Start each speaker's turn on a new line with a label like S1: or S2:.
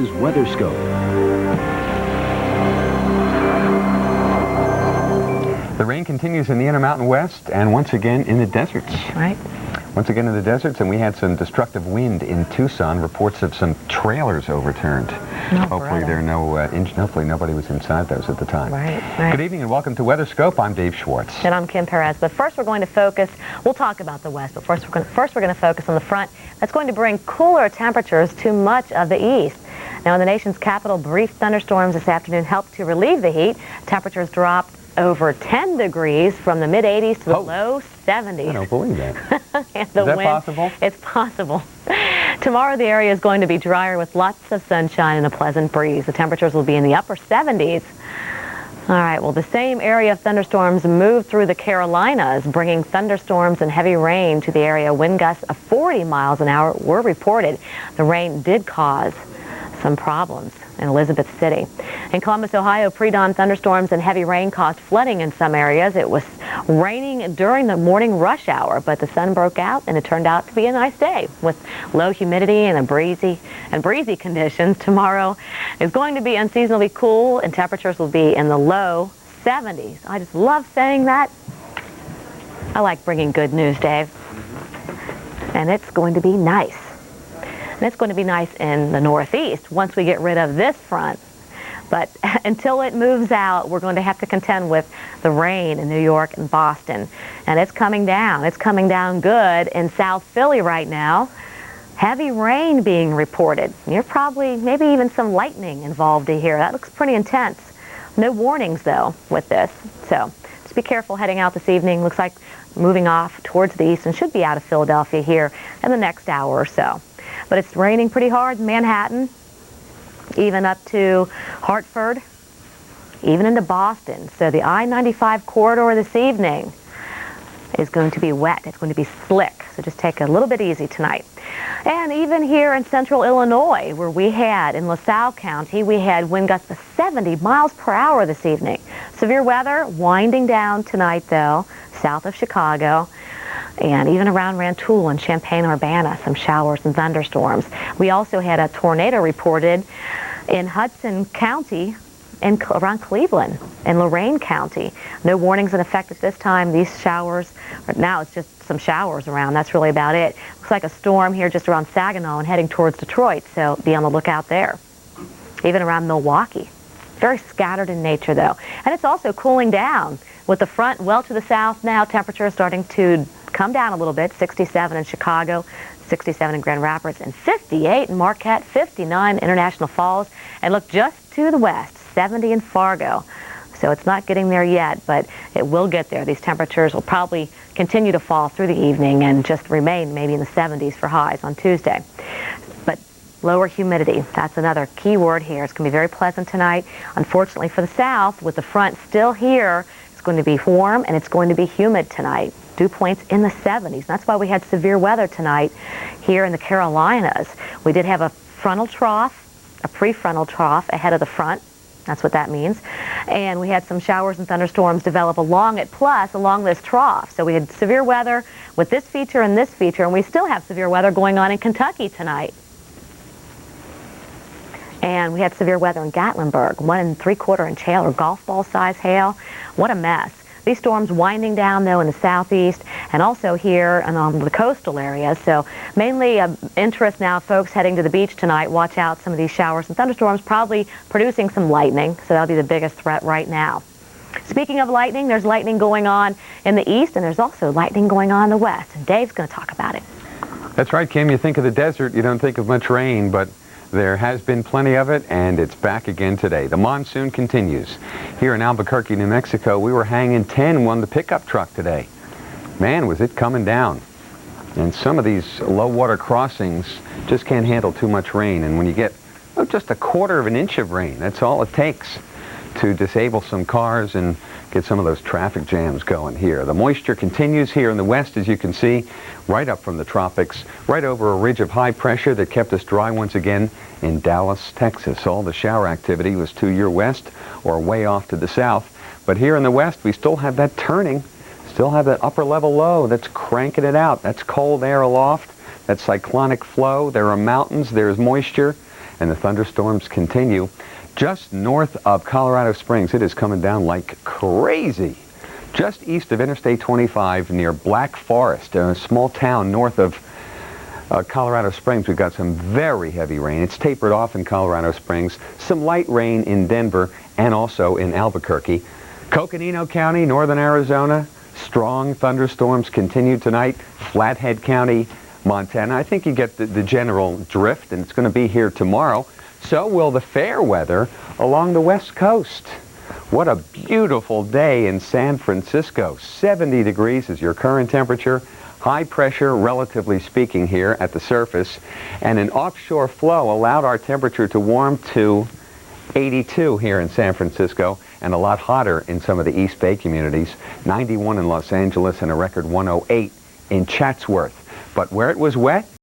S1: is Weather Scope.
S2: The rain continues in the Intermountain West and once again in the deserts.
S3: Right.
S2: Once again in the deserts, and we had some destructive wind in Tucson. Reports of some trailers overturned. Hopefully hopefully nobody was inside those at the time.
S3: Right.
S2: Good evening and welcome to Weather Scope. I'm Dave Schwartz.
S3: And I'm Kim Perez. But first we're going to focus, we'll talk about the west, but first we're going to focus on the front that's going to bring cooler temperatures to much of the east. Now in the nation's capital, brief thunderstorms this afternoon helped to relieve the heat. Temperatures dropped over 10 degrees from the mid-80s to the low 70s.
S2: I don't believe that.
S3: And the
S2: Is that
S3: wind,
S2: possible?
S3: It's possible. Tomorrow the area is going to be drier with lots of sunshine and a pleasant breeze. The temperatures will be in the upper 70s. All right, well, the same area of thunderstorms moved through the Carolinas, bringing thunderstorms and heavy rain to the area. Wind gusts of 40 miles an hour were reported. The rain did cause some problems in Elizabeth City. In Columbus, Ohio, pre-dawn thunderstorms and heavy rain caused flooding in some areas. It was raining during the morning rush hour, but the sun broke out and it turned out to be a nice day with low humidity and breezy conditions. Tomorrow is going to be unseasonably cool and temperatures will be in the low 70s. I just love saying that. I like bringing good news, Dave. And it's going to be nice. And it's going to be nice in the northeast once we get rid of this front. But until it moves out, we're going to have to contend with the rain in New York and Boston. And it's coming down. It's coming down good in South Philly right now. Heavy rain being reported. You're probably, maybe even some lightning involved here. That looks pretty intense. No warnings, though, with this. So just be careful heading out this evening. Looks like moving off towards the east and should be out of Philadelphia here in the next hour or so. But it's raining pretty hard in Manhattan, even up to Hartford, even into Boston. So the I-95 corridor this evening is going to be wet. It's going to be slick. So just take it a little bit easy tonight. And even here in central Illinois, where we had, in LaSalle County, we had wind gusts of 70 miles per hour this evening. Severe weather winding down tonight, though, south of Chicago. And even around Rantoul and Champaign-Urbana, some showers and thunderstorms. We also had a tornado reported in Hudson County and around Cleveland and Lorain County. No warnings in effect at this time. These showers, now it's just some showers around. That's really about it. Looks like a storm here just around Saginaw and heading towards Detroit, so be on the lookout there. Even around Milwaukee. Very scattered in nature, though. And it's also cooling down. With the front well to the south now, temperature is starting to come down a little bit. 67 in Chicago, 67 in Grand Rapids, and 58 in Marquette, 59 in International Falls. And look just to the west, 70 in Fargo. So it's not getting there yet, but it will get there. These temperatures will probably continue to fall through the evening and just remain maybe in the 70s for highs on Tuesday. But lower humidity, that's another key word here. It's going to be very pleasant tonight. Unfortunately for the south, with the front still here, it's going to be warm and it's going to be humid tonight. Dew points in the 70s. That's why we had severe weather tonight here in the Carolinas. We did have a frontal trough, a prefrontal trough ahead of the front. That's what that means. And we had some showers and thunderstorms develop along it, plus along this trough. So we had severe weather with this feature and this feature, and we still have severe weather going on in Kentucky tonight. And we had severe weather in Gatlinburg, 1 3/4 inch hail or golf ball size hail. What a mess. These storms winding down, though, in the southeast and also here and on the coastal areas. So mainly interest now, folks heading to the beach tonight. Watch out, some of these showers and thunderstorms probably producing some lightning. So that'll be the biggest threat right now. Speaking of lightning, there's lightning going on in the east and there's also lightning going on in the west. And Dave's going to talk about it.
S2: That's right, Kim. You think of the desert, you don't think of much rain, but there has been plenty of it, and it's back again today. The monsoon continues. Here in Albuquerque, New Mexico, we were hanging 10 on the pickup truck today. Man, was it coming down. And some of these low water crossings just can't handle too much rain. And when you get just a 1/4 of an inch of rain, that's all it takes to disable some cars and get some of those traffic jams going here. The moisture continues here in the west, as you can see, right up from the tropics, right over a ridge of high pressure that kept us dry once again in Dallas, Texas. All the shower activity was to your west or way off to the south. But here in the west, we still have that turning, still have that upper level low that's cranking it out. That's cold air aloft, that cyclonic flow. There are mountains, there's moisture, and the thunderstorms continue. Just north of Colorado Springs, it is coming down like crazy. Just east of Interstate 25 near Black Forest, a small town north of Colorado Springs, we've got some very heavy rain. It's tapered off in Colorado Springs. Some light rain in Denver and also in Albuquerque. Coconino County, northern Arizona, strong thunderstorms continue tonight. Flathead County, Montana. I think you get the general drift, and it's going to be here tomorrow. So will the fair weather along the west coast. What a beautiful day in San Francisco. 70 degrees is your current temperature. High pressure, relatively speaking, here at the surface. And an offshore flow allowed our temperature to warm to 82 here in San Francisco, and a lot hotter in some of the East Bay communities. 91 in Los Angeles and a record 108 in Chatsworth. But where it was wet,